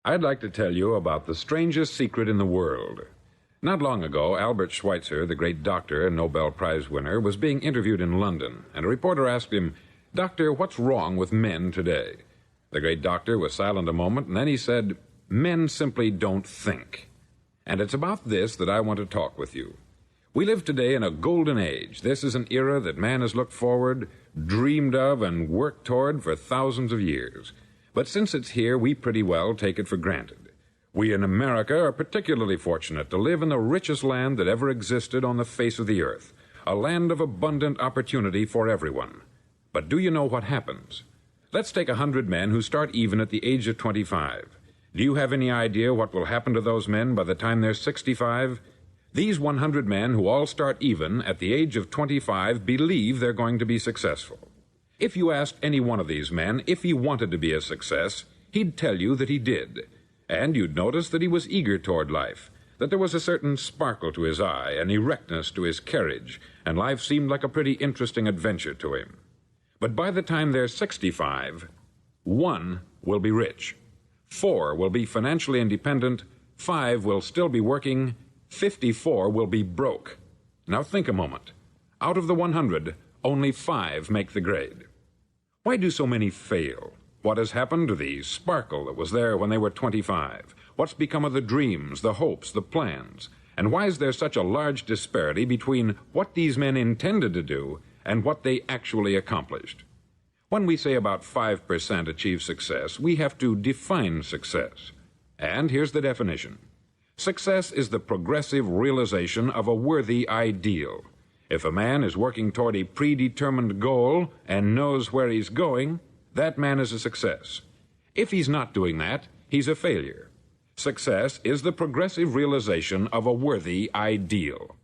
I'd like to tell you about the strangest secret in the world. Not long ago, Albert Schweitzer, the great doctor and Nobel Prize winner, was being interviewed in London, and a reporter asked him, "Doctor, what's wrong with men today?" The great doctor was silent a moment, and then he said, "Men simply don't think." And it's about this that I want to talk with you. We live today in a golden age. This is an era that man has looked forward, dreamed of, and worked toward for thousands of years. But since it's here, we pretty well take it for granted. We in America are particularly fortunate to live in the richest land that ever existed on the face of the earth, a land of abundant opportunity for everyone. But do you know what happens? Let's take 100 men who start even at the age of 25. Do you have any idea what will happen to those men by the time they're 65? These 100 men who all start even at the age of 25 believe they're going to be successful. If you asked any one of these men if he wanted to be a success, he'd tell you that he did. And you'd notice that he was eager toward life, that there was a certain sparkle to his eye, an erectness to his carriage, and life seemed like a pretty interesting adventure to him. But by the time they're 65, 1 will be rich, 4 will be financially independent, 5 will still be working, 54 will be broke. Now think a moment. Out of the 100, only 5 make the grade. Why do so many fail? What has happened to the sparkle that was there when they were 25? What's become of the dreams, the hopes, the plans? And why is there such a large disparity between what these men intended to do and what they actually accomplished? When we say about 5% achieve success, we have to define success. And here's the definition. Success is the progressive realization of a worthy ideal. If a man is working toward a predetermined goal and knows where he's going, that man is a success. If he's not doing that, he's a failure. Success is the progressive realization of a worthy ideal.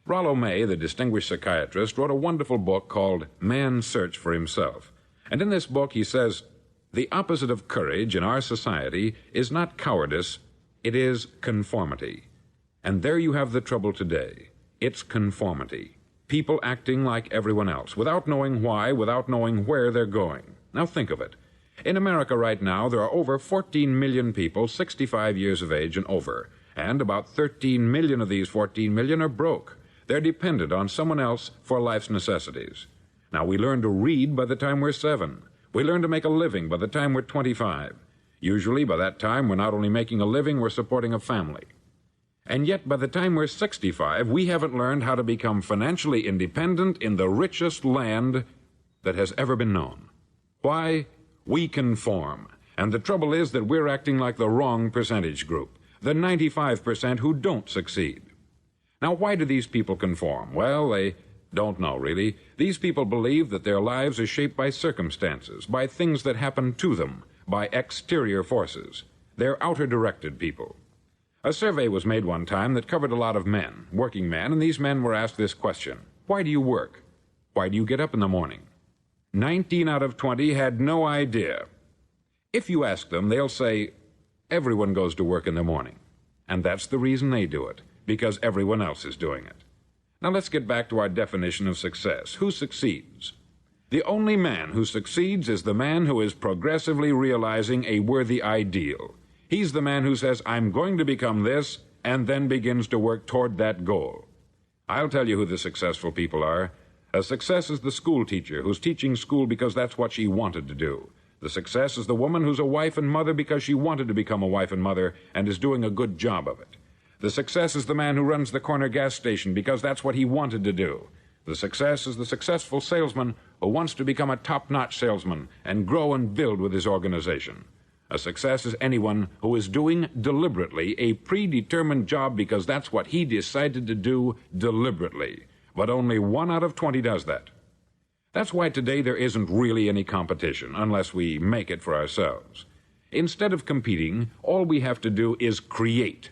Rollo May, the distinguished psychiatrist, wrote a wonderful book called Man's Search for Himself. And in this book he says, the opposite of courage in our society is not cowardice, it is conformity. And there you have the trouble today. It's conformity. People acting like everyone else, without knowing why, without knowing where they're going. Now think of it. In America right now, there are over 14 million people 65 years of age and over, and about 13 million of these 14 million are broke. They're dependent on someone else for life's necessities. Now, we learn to read by the time we're 7. We learn to make a living by the time we're 25. Usually, by that time, we're not only making a living, we're supporting a family. And yet, by the time we're 65, we haven't learned how to become financially independent in the richest land that has ever been known. Why? We conform. And the trouble is that we're acting like the wrong percentage group, the 95% who don't succeed. Now, why do these people conform? Well, they don't know, really. These people believe that their lives are shaped by circumstances, by things that happen to them, by exterior forces. They're outer-directed people. A survey was made one time that covered a lot of men, working men, and these men were asked this question. Why do you work? Why do you get up in the morning? 19 out of 20 had no idea. If you ask them, they'll say, everyone goes to work in the morning. And that's the reason they do it, because everyone else is doing it. Now let's get back to our definition of success. Who succeeds? The only man who succeeds is the man who is progressively realizing a worthy ideal. He's the man who says, I'm going to become this, and then begins to work toward that goal. I'll tell you who the successful people are. A success is the school teacher who's teaching school because that's what she wanted to do. The success is the woman who's a wife and mother because she wanted to become a wife and mother and is doing a good job of it. The success is the man who runs the corner gas station because that's what he wanted to do. The success is the successful salesman who wants to become a top-notch salesman and grow and build with his organization. A success is anyone who is doing deliberately a predetermined job because that's what he decided to do deliberately. But only 1 out of 20 does that. That's why today there isn't really any competition, unless we make it for ourselves. Instead of competing, all we have to do is create.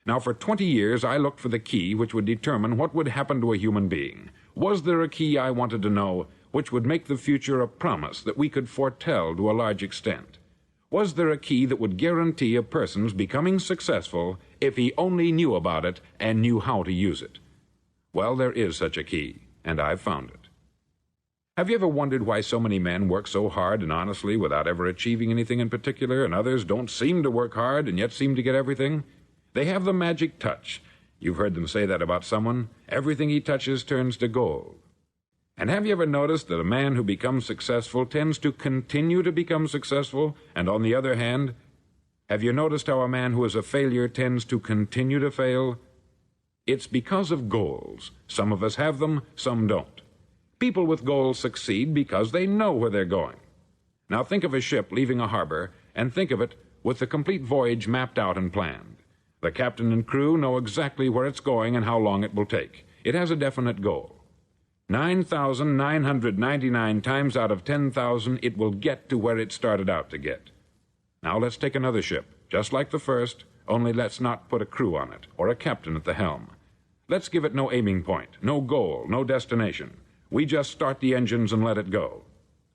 Now, for 20 years, I looked for the key which would determine what would happen to a human being. Was there a key I wanted to know which would make the future a promise that we could foretell to a large extent? Was there a key that would guarantee a person's becoming successful if he only knew about it and knew how to use it? Well, there is such a key, and I've found it. Have you ever wondered why so many men work so hard and honestly without ever achieving anything in particular, and others don't seem to work hard and yet seem to get everything? They have the magic touch. You've heard them say that about someone. Everything he touches turns to gold. And have you ever noticed that a man who becomes successful tends to continue to become successful, and on the other hand, have you noticed how a man who is a failure tends to continue to fail? It's because of goals. Some of us have them, some don't. People with goals succeed because they know where they're going. Now think of a ship leaving a harbor, and think of it with the complete voyage mapped out and planned. The captain and crew know exactly where it's going and how long it will take. It has a definite goal. 9,999 times out of 10,000, it will get to where it started out to get. Now let's take another ship, just like the first, only let's not put a crew on it, or a captain at the helm. Let's give it no aiming point, no goal, no destination. We just start the engines and let it go.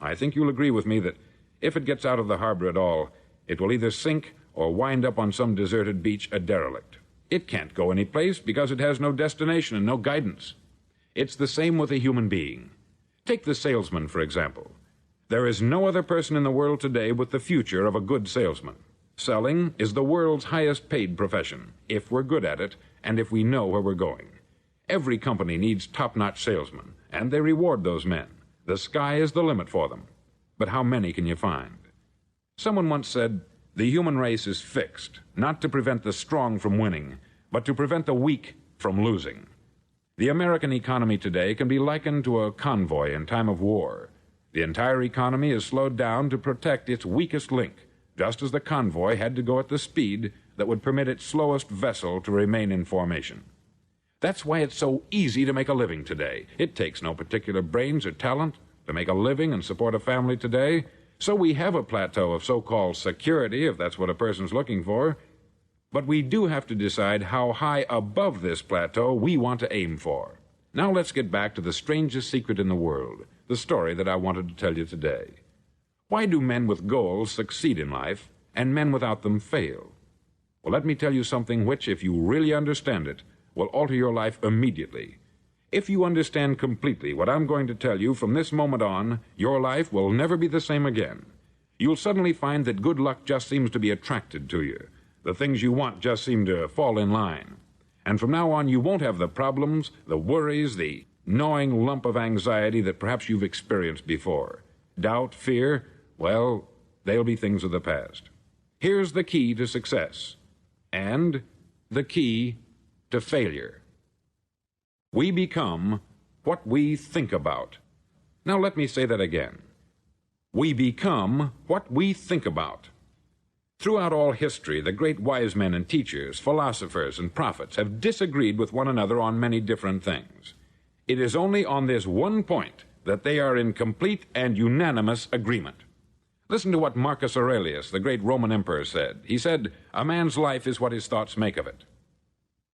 I think you'll agree with me that if it gets out of the harbor at all, it will either sink or wind up on some deserted beach a derelict. It can't go any place because it has no destination and no guidance. It's the same with a human being. Take the salesman, for example. There is no other person in the world today with the future of a good salesman. Selling is the world's highest paid profession, if we're good at it and if we know where we're going. Every company needs top-notch salesmen, and they reward those men. The sky is the limit for them. But how many can you find? Someone once said, the human race is fixed, not to prevent the strong from winning, but to prevent the weak from losing. The American economy today can be likened to a convoy in time of war. The entire economy is slowed down to protect its weakest link, just as the convoy had to go at the speed that would permit its slowest vessel to remain in formation. That's why it's so easy to make a living today. It takes no particular brains or talent to make a living and support a family today. So we have a plateau of so-called security, if that's what a person's looking for. But we do have to decide how high above this plateau we want to aim for. Now let's get back to the strangest secret in the world, the story that I wanted to tell you today. Why do men with goals succeed in life and men without them fail? Well, let me tell you something which, if you really understand it, will alter your life immediately. If you understand completely what I'm going to tell you from this moment on, your life will never be the same again. You'll suddenly find that good luck just seems to be attracted to you. The things you want just seem to fall in line. And from now on, you won't have the problems, the worries, the gnawing lump of anxiety that perhaps you've experienced before. Doubt, fear, well, they'll be things of the past. Here's the key to success, and the key to failure. We become what we think about. Now let me say that again. We become what we think about. Throughout all history, the great wise men and teachers, philosophers and prophets have disagreed with one another on many different things. It is only on this one point that they are in complete and unanimous agreement. Listen to what Marcus Aurelius, the great Roman emperor, said. He said, "A man's life is what his thoughts make of it."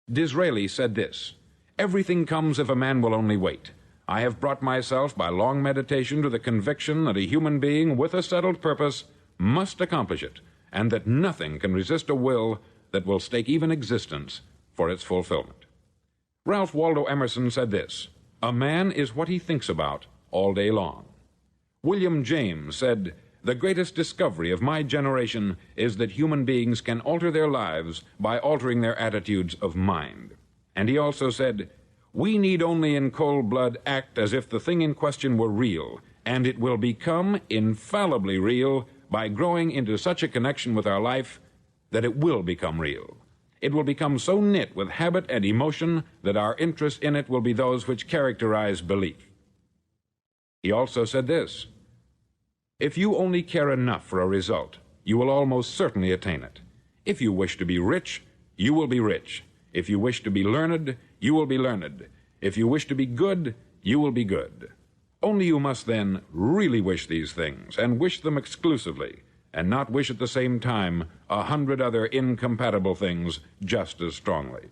Disraeli said this, "Everything comes if a man will only wait. I have brought myself by long meditation to the conviction that a human being with a settled purpose must accomplish it, and that nothing can resist a will that will stake even existence for its fulfillment." Ralph Waldo Emerson said this, "A man is what he thinks about all day long." William James said, "The greatest discovery of my generation is that human beings can alter their lives by altering their attitudes of mind." And he also said, "We need only in cold blood act as if the thing in question were real, and it will become infallibly real by growing into such a connection with our life that it will become real. It will become so knit with habit and emotion that our interest in it will be those which characterize belief." He also said this, "If you only care enough for a result, you will almost certainly attain it. If you wish to be rich, you will be rich. If you wish to be learned, you will be learned. If you wish to be good, you will be good. Only you must then really wish these things, and wish them exclusively, and not wish at the same time 100 other incompatible things just as strongly."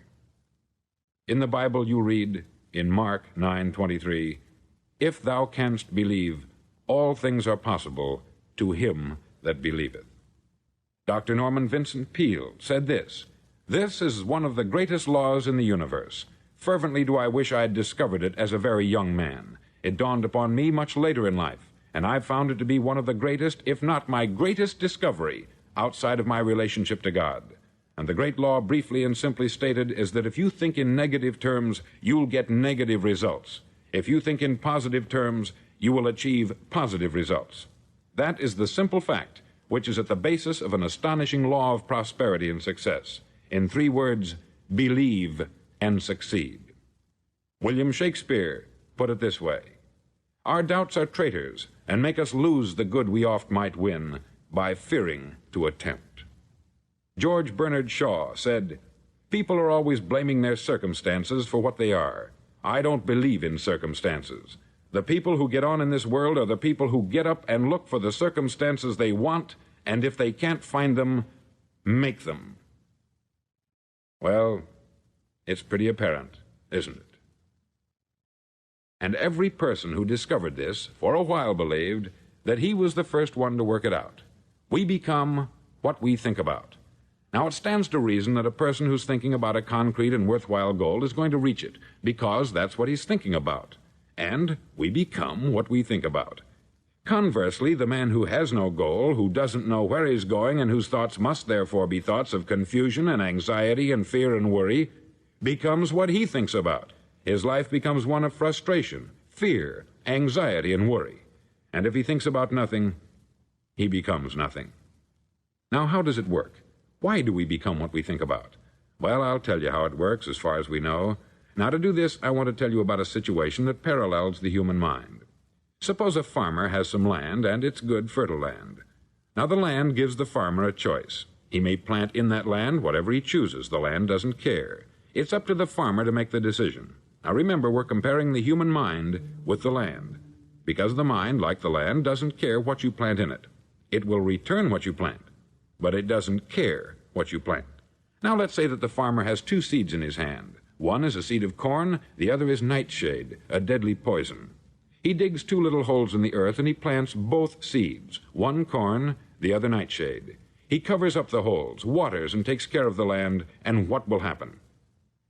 In the Bible you read, in Mark 9:23, "If thou canst believe, all things are possible to him that believeth." Dr. Norman Vincent Peale said this, "This is one of the greatest laws in the universe. Fervently do I wish I had discovered it as a very young man. It dawned upon me much later in life, and I've found it to be one of the greatest, if not my greatest discovery outside of my relationship to God. And the great law, briefly and simply stated, is that if you think in negative terms, you'll get negative results. If you think in positive terms, you will achieve positive results. That is the simple fact which is at the basis of an astonishing law of prosperity and success. In 3 words, believe and succeed. William Shakespeare put it this way: "Our doubts are traitors, and make us lose the good we oft might win by fearing to attempt." George Bernard Shaw said, "People are always blaming their circumstances for what they are. I don't believe in circumstances. The people who get on in this world are the people who get up and look for the circumstances they want, and if they can't find them, make them." Well, it's pretty apparent, isn't it? And every person who discovered this for a while believed that he was the first one to work it out. We become what we think about. Now, it stands to reason that a person who's thinking about a concrete and worthwhile goal is going to reach it, because that's what he's thinking about. And we become what we think about. Conversely, the man who has no goal, who doesn't know where he's going, and whose thoughts must therefore be thoughts of confusion and anxiety and fear and worry, becomes what he thinks about. His life becomes one of frustration, fear, anxiety, and worry. And if he thinks about nothing, he becomes nothing. Now, how does it work? Why do we become what we think about? Well, I'll tell you how it works as far as we know. Now, to do this, I want to tell you about a situation that parallels the human mind. Suppose a farmer has some land, and it's good, fertile land. Now, the land gives the farmer a choice. He may plant in that land whatever he chooses. The land doesn't care. It's up to the farmer to make the decision. Now, remember, we're comparing the human mind with the land, because the mind, like the land, doesn't care what you plant in it. It will return what you plant, but it doesn't care what you plant. Now, let's say that the farmer has 2 seeds in his hand. One is a seed of corn, the other is nightshade, a deadly poison. He digs 2 little holes in the earth, and he plants both seeds, one corn, the other nightshade. He covers up the holes, waters, and takes care of the land, and what will happen?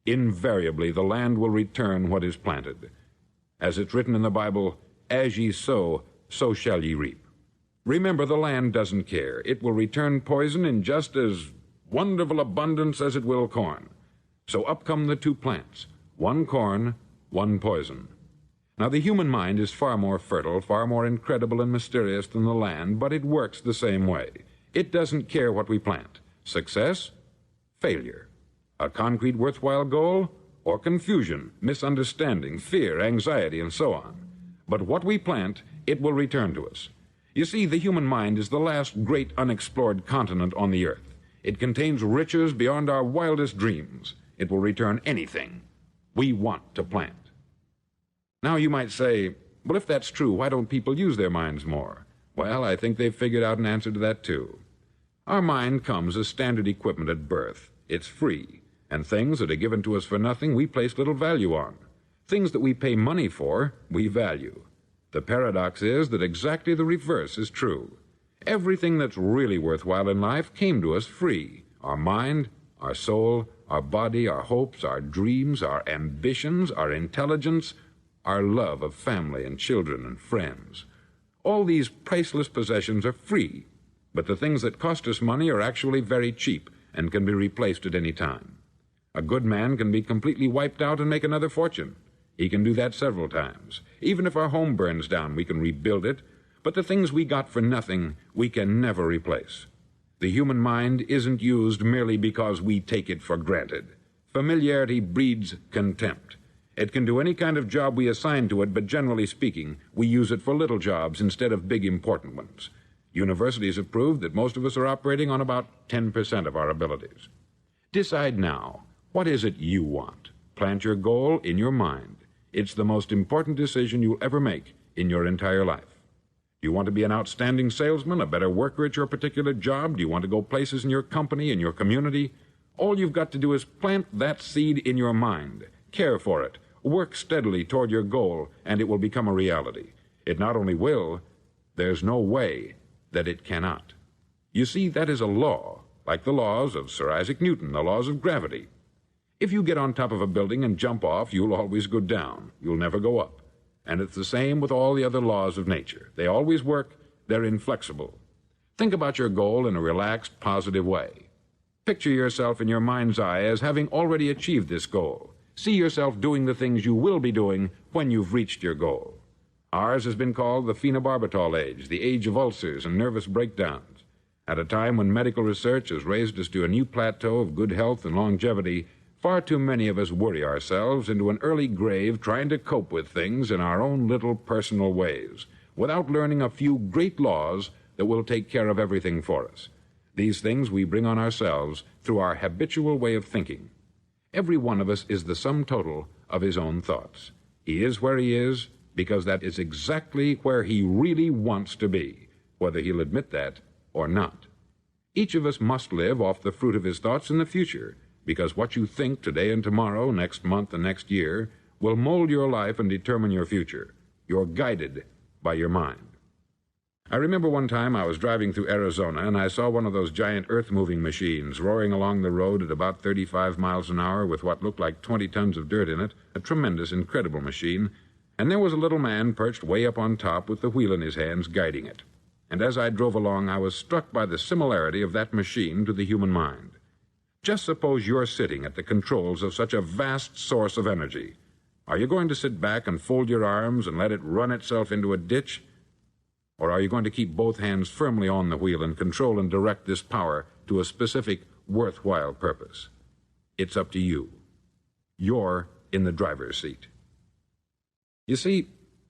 Invariably, the land will return what is planted. As it's written in the Bible, "As ye sow, so shall ye reap." Remember, the land doesn't care. It will return poison in just as wonderful abundance as it will corn. So up come the 2 plants, one corn, one poison. Now, the human mind is far more fertile, far more incredible and mysterious than the land, but it works the same way. It doesn't care what we plant. Success, failure. A concrete, worthwhile goal, or confusion, misunderstanding, fear, anxiety, and so on. But what we plant, it will return to us. You see, the human mind is the last great unexplored continent on the earth. It contains riches beyond our wildest dreams. It will return anything we want to plant. Now, you might say, well, if that's true, why don't people use their minds more? Well, I think they've figured out an answer to that, too. Our mind comes as standard equipment at birth. It's free, and things that are given to us for nothing we place little value on. Things that we pay money for, we value. The paradox is that exactly the reverse is true. Everything that's really worthwhile in life came to us free. Our mind, our soul, our body, our hopes, our dreams, our ambitions, our intelligence, our love of family and children and friends. All these priceless possessions are free, but the things that cost us money are actually very cheap and can be replaced at any time. A good man can be completely wiped out and make another fortune. He can do that several times. Even if our home burns down, we can rebuild it, but the things we got for nothing, we can never replace. The human mind isn't used merely because we take it for granted. Familiarity breeds contempt. It can do any kind of job we assign to it, but generally speaking, we use it for little jobs instead of big, important ones. Universities have proved that most of us are operating on about 10% of our abilities. Decide now, what is it you want? Plant your goal in your mind. It's the most important decision you'll ever make in your entire life. Do you want to be an outstanding salesman, a better worker at your particular job? Do you want to go places in your company, in your community? All you've got to do is plant that seed in your mind. Care for it. Work steadily toward your goal, and it will become a reality. It not only will, there's no way that it cannot. You see, that is a law, like the laws of Sir Isaac Newton, the laws of gravity. If you get on top of a building and jump off, you'll always go down. You'll never go up. And it's the same with all the other laws of nature. They always work. They're inflexible. Think about your goal in a relaxed, positive way. Picture yourself in your mind's eye as having already achieved this goal. See yourself doing the things you will be doing when you've reached your goal. Ours has been called the phenobarbital age, the age of ulcers and nervous breakdowns. At a time when medical research has raised us to a new plateau of good health and longevity, far too many of us worry ourselves into an early grave trying to cope with things in our own little personal ways, without learning a few great laws that will take care of everything for us. These things we bring on ourselves through our habitual way of thinking. Every one of us is the sum total of his own thoughts. He is where he is because that is exactly where he really wants to be, whether he'll admit that or not. Each of us must live off the fruit of his thoughts in the future, because what you think today and tomorrow, next month and next year, will mold your life and determine your future. You're guided by your mind. I remember one time I was driving through Arizona and I saw one of those giant earth-moving machines roaring along the road at about 35 miles an hour with what looked like 20 tons of dirt in it, a tremendous, incredible machine, and there was a little man perched way up on top with the wheel in his hands guiding it. And as I drove along, I was struck by the similarity of that machine to the human mind. Just suppose you're sitting at the controls of such a vast source of energy. Are you going to sit back and fold your arms and let it run itself into a ditch? Or are you going to keep both hands firmly on the wheel and control and direct this power to a specific, worthwhile purpose? It's up to you. You're in the driver's seat. You see,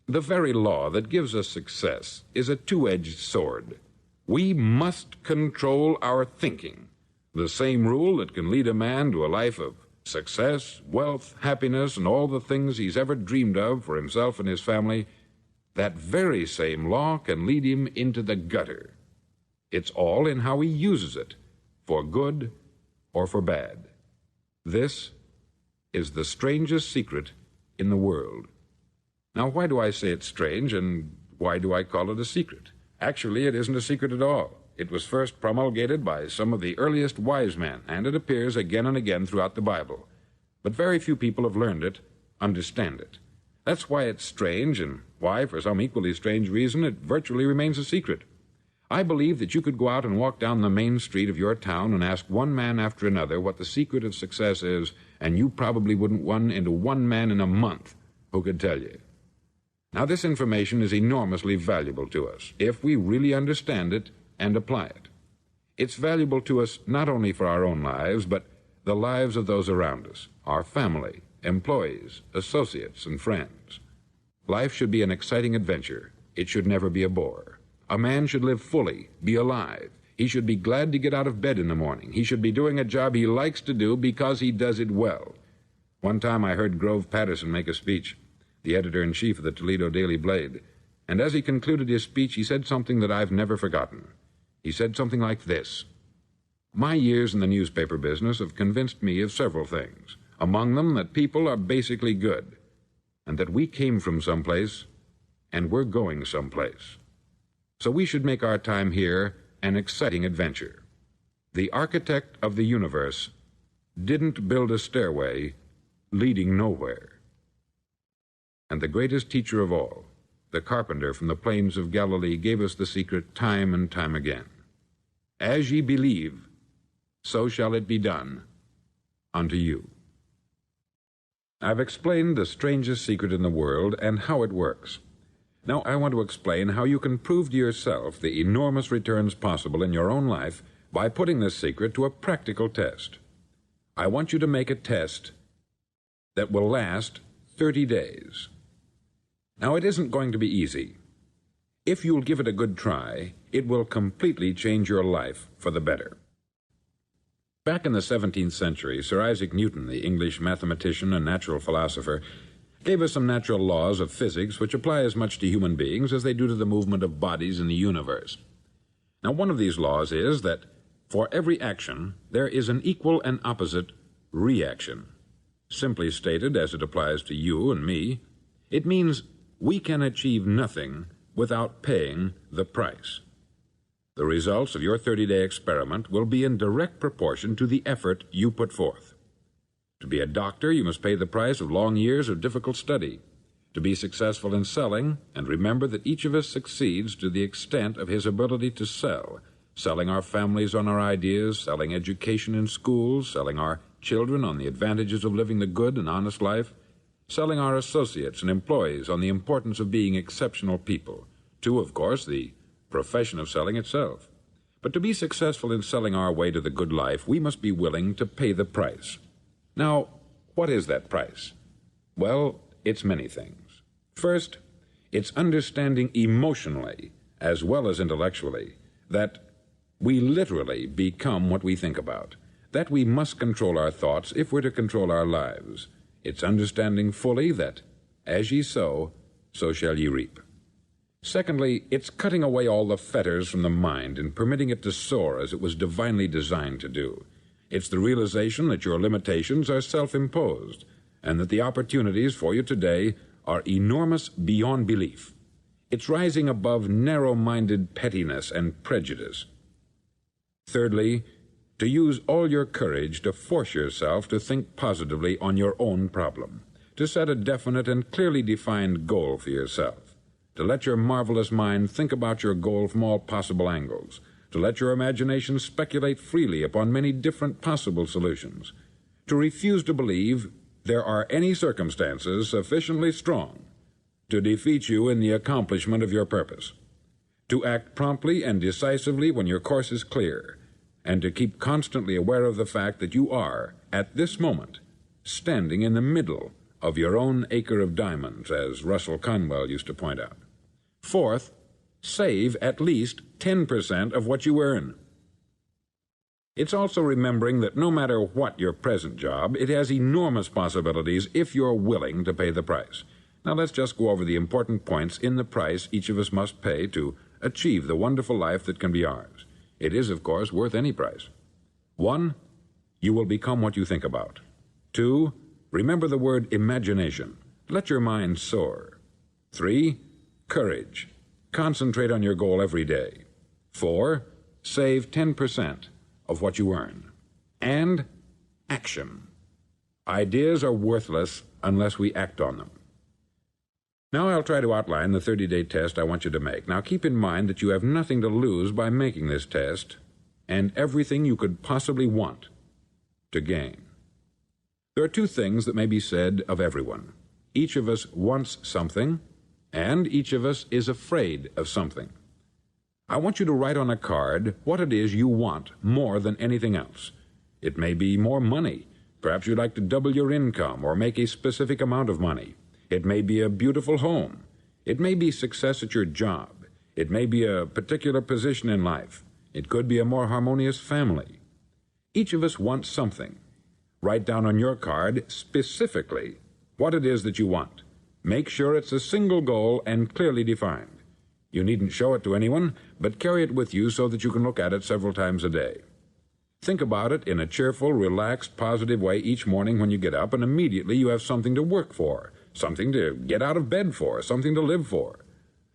the very law that gives us success is a two-edged sword. We must control our thinking. The same rule that can lead a man to a life of success, wealth, happiness, and all the things he's ever dreamed of for himself and his family, that very same law can lead him into the gutter. It's all in how he uses it, for good or for bad. This is the strangest secret in the world. Now, why do I say it's strange, and why do I call it a secret? Actually, it isn't a secret at all. It was first promulgated by some of the earliest wise men, and it appears again and again throughout the Bible. But very few people have learned it, understand it. That's why it's strange, and why, for some equally strange reason, it virtually remains a secret. I believe that you could go out and walk down the main street of your town and ask one man after another what the secret of success is, and you probably wouldn't run into one man in a month who could tell you. Now, this information is enormously valuable to us, if we really understand it and apply it. It's valuable to us not only for our own lives, but the lives of those around us, our family, employees, associates, and friends. Life should be an exciting adventure. It should never be a bore. A man should live fully, be alive. He should be glad to get out of bed in the morning. He should be doing a job he likes to do because he does it well. One time I heard Grove Patterson make a speech, the editor-in-chief of the Toledo Daily Blade, and as he concluded his speech, he said something that I've never forgotten. He said something like this: "My years in the newspaper business have convinced me of several things, among them that people are basically good, and that we came from someplace, and we're going someplace. So we should make our time here an exciting adventure. The architect of the universe didn't build a stairway leading nowhere." And the greatest teacher of all, the carpenter from the plains of Galilee, gave us the secret time and time again. As ye believe, so shall it be done unto you. I've explained the strangest secret in the world and how it works. Now I want to explain how you can prove to yourself the enormous returns possible in your own life by putting this secret to a practical test. I want you to make a test that will last 30 days. Now, it isn't going to be easy. If you'll give it a good try, it will completely change your life for the better. Back in the 17th century, Sir Isaac Newton, the English mathematician and natural philosopher, gave us some natural laws of physics which apply as much to human beings as they do to the movement of bodies in the universe. Now, one of these laws is that for every action, there is an equal and opposite reaction. Simply stated, as it applies to you and me, it means we can achieve nothing without paying the price. The results of your 30-day experiment will be in direct proportion to the effort you put forth. To be a doctor, you must pay the price of long years of difficult study. To be successful in selling, and remember that each of us succeeds to the extent of his ability to sell, selling our families on our ideas, selling education in schools, selling our children on the advantages of living the good and honest life, selling our associates and employees on the importance of being exceptional people, to, of course, the profession of selling itself. But to be successful in selling our way to the good life, we must be willing to pay the price. Now, what is that price? Well, it's many things. First, it's understanding emotionally, as well as intellectually, that we literally become what we think about, that we must control our thoughts if we're to control our lives. It's understanding fully that, as ye sow, so shall ye reap. Secondly, it's cutting away all the fetters from the mind and permitting it to soar as it was divinely designed to do. It's the realization that your limitations are self-imposed, and that the opportunities for you today are enormous beyond belief. It's rising above narrow-minded pettiness and prejudice. Thirdly, to use all your courage to force yourself to think positively on your own problem, to set a definite and clearly defined goal for yourself, to let your marvelous mind think about your goal from all possible angles, to let your imagination speculate freely upon many different possible solutions, to refuse to believe there are any circumstances sufficiently strong to defeat you in the accomplishment of your purpose, to act promptly and decisively when your course is clear, and to keep constantly aware of the fact that you are, at this moment, standing in the middle of your own acre of diamonds, as Russell Conwell used to point out. Fourth, save at least 10% of what you earn. It's also remembering that no matter what your present job, it has enormous possibilities if you're willing to pay the price. Now let's just go over the important points in the price each of us must pay to achieve the wonderful life that can be ours. It is, of course, worth any price. 1, you will become what you think about. 2, remember the word imagination. Let your mind soar. 3, courage. Concentrate on your goal every day. 4, save 10% of what you earn. And action. Ideas are worthless unless we act on them. Now I'll try to outline the 30-day test I want you to make. Now keep in mind that you have nothing to lose by making this test, and everything you could possibly want to gain. There are 2 things that may be said of everyone. Each of us wants something, and each of us is afraid of something. I want you to write on a card what it is you want more than anything else. It may be more money. Perhaps you'd like to double your income or make a specific amount of money. It may be a beautiful home. It may be success at your job. It may be a particular position in life. It could be a more harmonious family. Each of us wants something. Write down on your card specifically what it is that you want. Make sure it's a single goal and clearly defined. You needn't show it to anyone, but carry it with you so that you can look at it several times a day. Think about it in a cheerful, relaxed, positive way each morning when you get up, and immediately you have something to work for, something to get out of bed for, something to live for.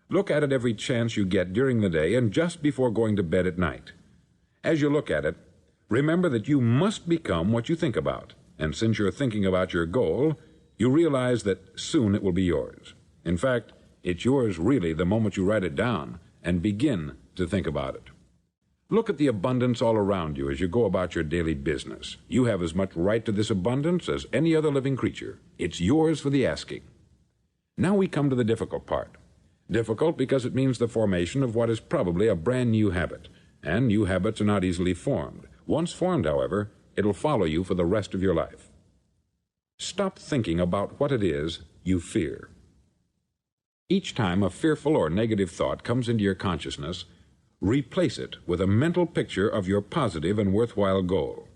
Look at it every chance you get during the day and just before going to bed at night. As you look at it, remember that you must become what you think about, and since you're thinking about your goal, you realize that soon it will be yours. In fact, it's yours really the moment you write it down and begin to think about it. Look at the abundance all around you as you go about your daily business. You have as much right to this abundance as any other living creature. It's yours for the asking. Now we come to the difficult part. Difficult because it means the formation of what is probably a brand new habit, and new habits are not easily formed. Once formed, however, it'll follow you for the rest of your life. Stop thinking about what it is you fear. Each time a fearful or negative thought comes into your consciousness, replace it with a mental picture of your positive and worthwhile goal.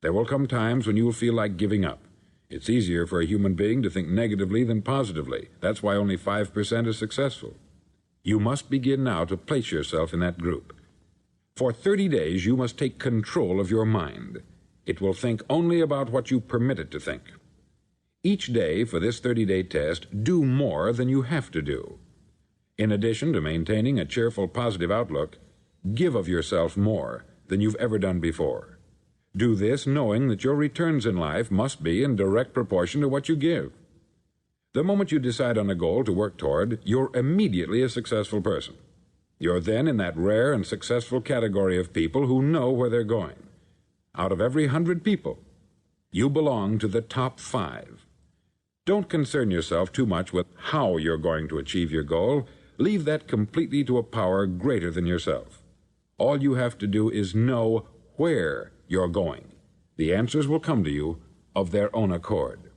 There will come times when you will feel like giving up. It's easier for a human being to think negatively than positively. That's why only 5% is successful. You must begin now to place yourself in that group. For 30 days, you must take control of your mind. It will think only about what you permit it to think. Each day for this 30-day test, do more than you have to do. In addition to maintaining a cheerful, positive outlook, give of yourself more than you've ever done before. Do this knowing that your returns in life must be in direct proportion to what you give. The moment you decide on a goal to work toward, you're immediately a successful person. You're then in that rare and successful category of people who know where they're going. Out of every 100 people, you belong to the top 5. Don't concern yourself too much with how you're going to achieve your goal. Leave that completely to a power greater than yourself. All you have to do is know where you're going. The answers will come to you of their own accord.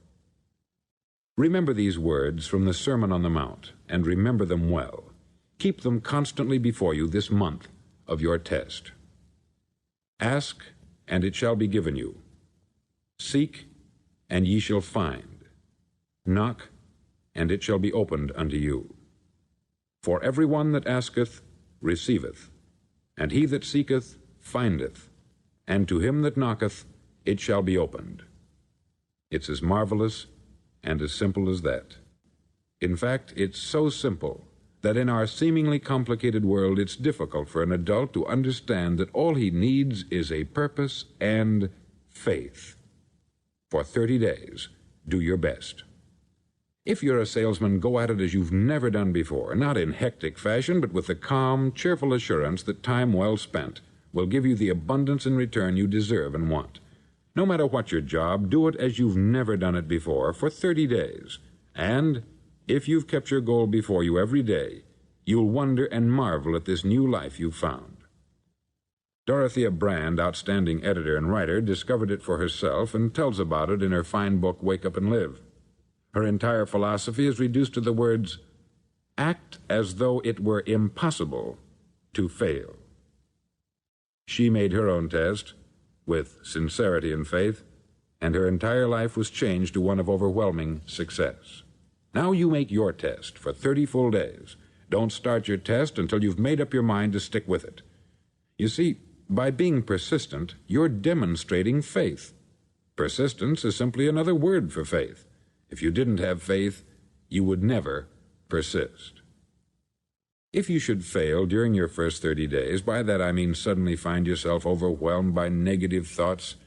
Remember these words from the Sermon on the Mount, and remember them well. Keep them constantly before you this month of your test. Ask, and it shall be given you. Seek, and ye shall find. Knock, and it shall be opened unto you. For every one that asketh receiveth, and he that seeketh findeth, and to him that knocketh it shall be opened. It's as marvelous and as simple as that. In fact, it's so simple that in our seemingly complicated world it's difficult for an adult to understand that all he needs is a purpose and faith. For 30 days, do your best. If you're a salesman, go at it as you've never done before, not in hectic fashion, but with the calm, cheerful assurance that time well spent will give you the abundance in return you deserve and want. No matter what your job, do it as you've never done it before for 30 days. And if you've kept your goal before you every day, you'll wonder and marvel at this new life you've found. Dorothea Brande, outstanding editor and writer, discovered it for herself and tells about it in her fine book, Wake Up and Live. Her entire philosophy is reduced to the words, act as though it were impossible to fail. She made her own test with sincerity and faith, and her entire life was changed to one of overwhelming success. Now you make your test for 30 full days. Don't start your test until you've made up your mind to stick with it. You see, by being persistent, you're demonstrating faith. Persistence is simply another word for faith. If you didn't have faith, you would never persist. If you should fail during your first 30 days, by that I mean suddenly find yourself overwhelmed by negative thoughts,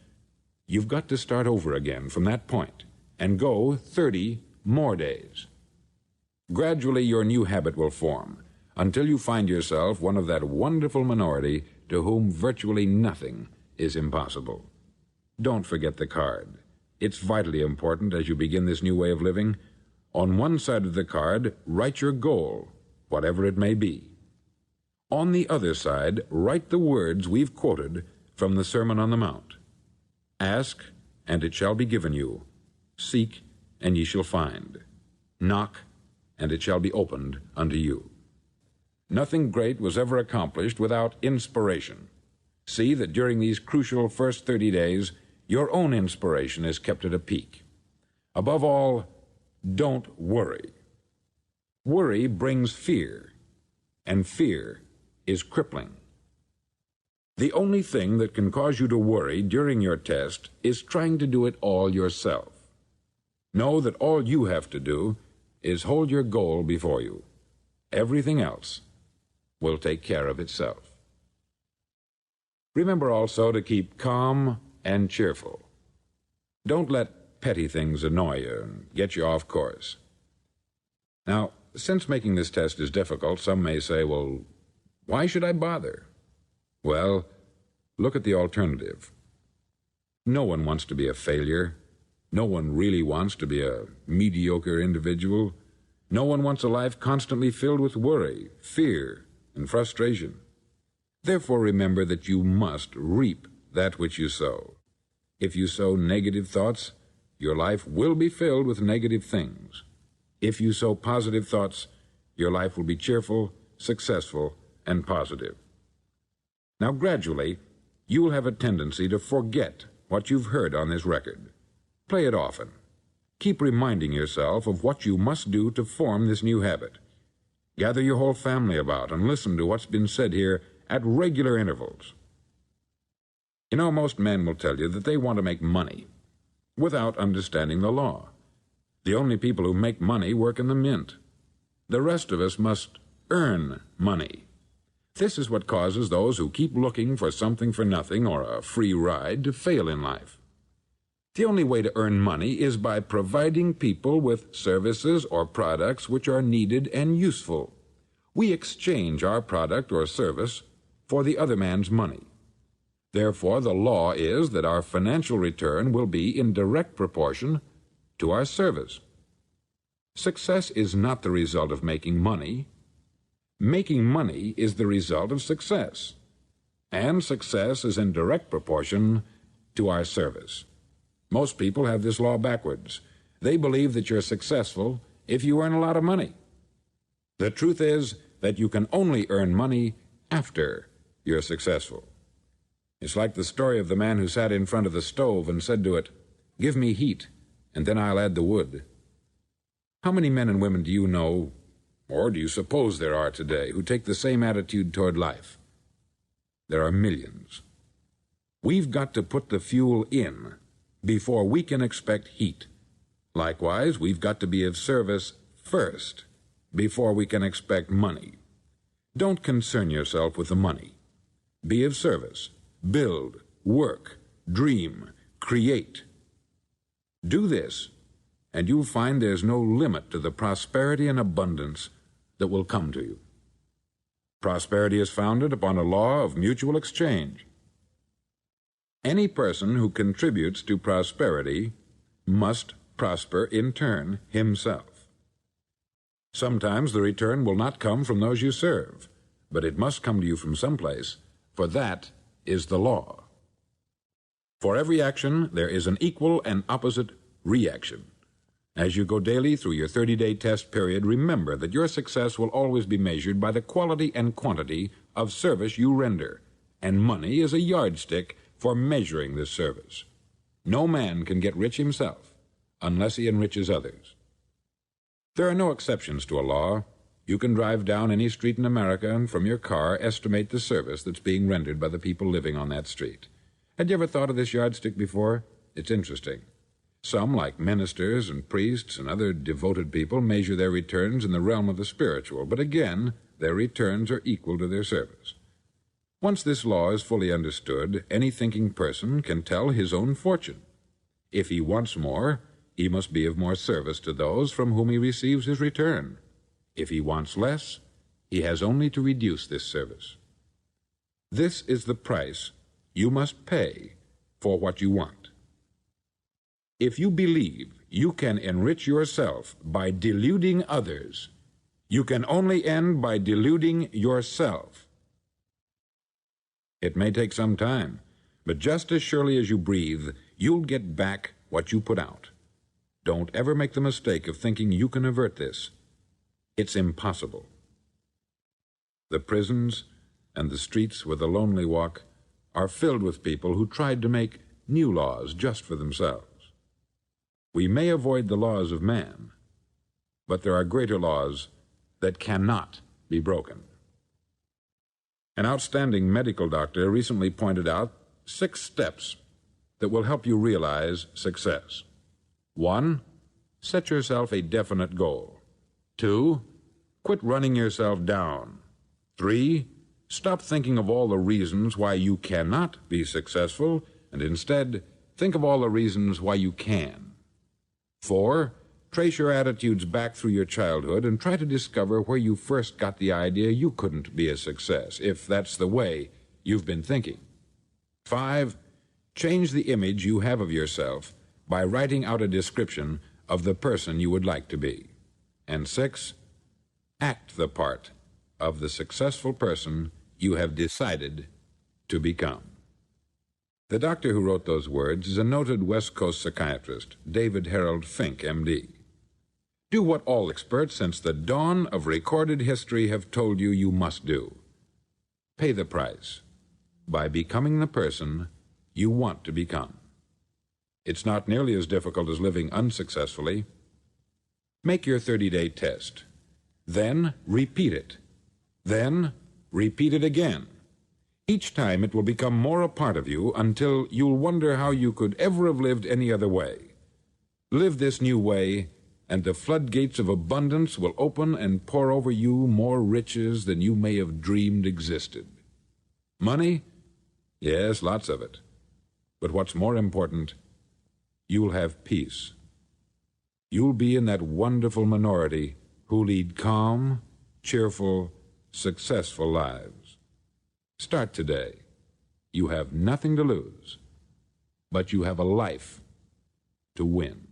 you've got to start over again from that point and go 30 more days. Gradually your new habit will form until you find yourself one of that wonderful minority to whom virtually nothing is impossible. Don't forget the card. It's vitally important as you begin this new way of living. On one side of the card, write your goal, whatever it may be. On the other side, write the words we've quoted from the Sermon on the Mount. Ask, and it shall be given you. Seek, and ye shall find. Knock, and it shall be opened unto you. Nothing great was ever accomplished without inspiration. See that during these crucial first 30 days, your own inspiration is kept at a peak. Above all, don't worry. Worry brings fear, and fear is crippling. The only thing that can cause you to worry during your test is trying to do it all yourself. Know that all you have to do is hold your goal before you. Everything else will take care of itself. Remember also to keep calm and cheerful. Don't let petty things annoy you and get you off course. Now, since making this test is difficult, some may say, well, why should I bother? Well, look at the alternative. No one wants to be a failure. No one really wants to be a mediocre individual. No one wants a life constantly filled with worry, fear, and frustration. Therefore, remember that you must reap that which you sow. If you sow negative thoughts, your life will be filled with negative things. If you sow positive thoughts, your life will be cheerful, successful, and positive. Now, gradually, you will have a tendency to forget what you've heard on this record. Play it often. Keep reminding yourself of what you must do to form this new habit. Gather your whole family about and listen to what's been said here at regular intervals. You know, most men will tell you that they want to make money without understanding the law. The only people who make money work in the mint. The rest of us must earn money. This is what causes those who keep looking for something for nothing or a free ride to fail in life. The only way to earn money is by providing people with services or products which are needed and useful. We exchange our product or service for the other man's money. Therefore, the law is that our financial return will be in direct proportion to our service. Success is not the result of making money. Making money is the result of success, and success is in direct proportion to our service. Most people have this law backwards. They believe that you're successful if you earn a lot of money. The truth is that you can only earn money after you're successful. It's like the story of the man who sat in front of the stove and said to it, "Give me heat, and then I'll add the wood." How many men and women do you know, or do you suppose there are today, who take the same attitude toward life? There are millions. We've got to put the fuel in before we can expect heat. Likewise, we've got to be of service first before we can expect money. Don't concern yourself with the money. Be of service. Build, work, dream, create. Do this, and you'll find there's no limit to the prosperity and abundance that will come to you. Prosperity is founded upon a law of mutual exchange. Any person who contributes to prosperity must prosper in turn himself. Sometimes the return will not come from those you serve, but it must come to you from someplace, for that is the law. For every action, there is an equal and opposite reaction. As you go daily through your 30-day test period, remember that your success will always be measured by the quality and quantity of service you render, and money is a yardstick for measuring this service. No man can get rich himself unless he enriches others. There are no exceptions to a law. You can drive down any street in America and from your car estimate the service that's being rendered by the people living on that street. Had you ever thought of this yardstick before? It's interesting. Some, like ministers and priests and other devoted people, measure their returns in the realm of the spiritual, but again, their returns are equal to their service. Once this law is fully understood, any thinking person can tell his own fortune. If he wants more, he must be of more service to those from whom he receives his return. If he wants less, he has only to reduce this service. This is the price you must pay for what you want. If you believe you can enrich yourself by deluding others, you can only end by deluding yourself. It may take some time, but just as surely as you breathe, you'll get back what you put out. Don't ever make the mistake of thinking you can avert this. It's impossible. The prisons and the streets where the lonely walk are filled with people who tried to make new laws just for themselves. We may avoid the laws of man, but there are greater laws that cannot be broken. An outstanding medical doctor recently pointed out 6 steps that will help you realize success. 1. Set yourself a definite goal. 2. Quit running yourself down. 3. Stop thinking of all the reasons why you cannot be successful, and instead think of all the reasons why you can. 4. Trace your attitudes back through your childhood and try to discover where you first got the idea you couldn't be a success, if that's the way you've been thinking. 5. Change the image you have of yourself by writing out a description of the person you would like to be. And 6. Act the part of the successful person you have decided to become. The doctor who wrote those words is a noted West Coast psychiatrist, David Harold Fink, M.D. Do what all experts since the dawn of recorded history have told you you must do. Pay the price by becoming the person you want to become. It's not nearly as difficult as living unsuccessfully. Make your 30-day test. Then repeat it. Then repeat it again. Each time it will become more a part of you until you'll wonder how you could ever have lived any other way. Live this new way, and the floodgates of abundance will open and pour over you more riches than you may have dreamed existed. Money? Yes, lots of it. But what's more important, you'll have peace. You'll be in that wonderful minority who lead calm, cheerful, successful lives. Start today. You have nothing to lose, but you have a life to win.